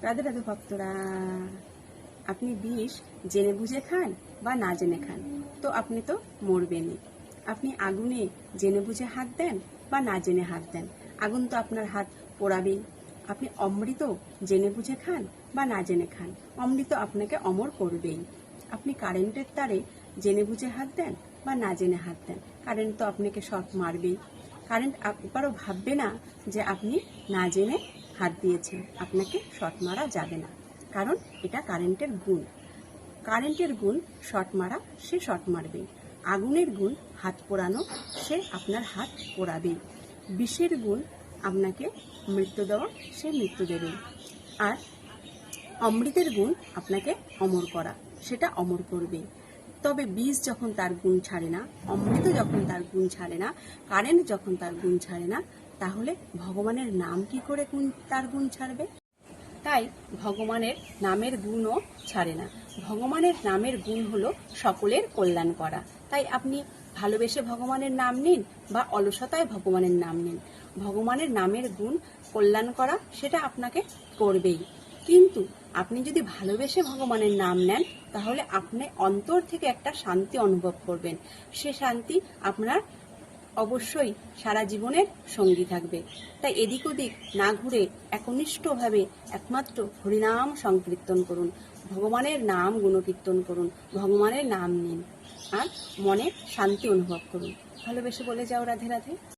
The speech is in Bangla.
রাধে রাধে ভক্তরা। আপনি বিষ জেনে বুঝে খান বা না জেনে খান, তো আপনি তো মরবেনই। আপনি আগুনে জেনে বুঝে হাত দেন বা না জেনে হাত দেন, আগুন তো আপনার হাত পোড়াবেই। আপনি অমৃত জেনে বুঝে খান বা না জেনে খান, অমৃত আপনাকে অমর করবেই। আপনি কারেন্টের তারে জেনে বুঝে হাত দেন বা না জেনে হাত দেন, কারেন্ট তো আপনাকে শর্ট মারবেই। কারেন্ট একবারও ভাববে না যে আপনি না জেনে হাত দিয়েছেন, আপনাকে শর্ট মারা যাবে না, কারণ এটা কারেন্টের গুণ। কারেন্টের গুণ শর্ট মারা, সে শর্ট মারবে। আগুনের গুণ হাত পোড়ানো, সে আপনার হাত পোড়াবে। বিষের গুণ আপনাকে মৃত্যু দেওয়া, সে মৃত্যু দেবে। আর অমৃতের গুণ আপনাকে অমর করা, সেটা অমর করবে। তবে বিষ যখন তার গুণ ছাড়ে না, অমৃত যখন তার গুণ ছাড়ে না, কারেন্ট যখন তার গুণ ছাড়ে না, তাহলে ভগবানের নাম কি করে তার গুণ ছাড়বে? তাই ভগবানের নামের গুণও ছাড়ে না। ভগবানের নামের গুণ হলো সকলের কল্যাণ করা। তাই আপনি ভালোবেসে ভগবানের নাম নিন বা অলসতায় ভগবানের নাম নিন, ভগবানের নামের গুণ কল্যাণ করা সেটা আপনাকে করবেই। কিন্তু আপনি যদি ভালোবেসে ভগবানের নাম নেন, তাহলে আপনি অন্তর থেকে একটা শান্তি অনুভব করবেন। সে শান্তি আপনার অবশ্যই সারা জীবনের সঙ্গী থাকবে। তাই এদিক ওদিক না ঘুরে একনিষ্ঠভাবে একমাত্র হরিনাম সংকীর্তন করুন, ভগবানের নাম গুণকীর্তন করুন, ভগবানের নাম নিন আর মনে শান্তি অনুভব করুন। ভালোবেসে বলে যাও রাধে রাধে।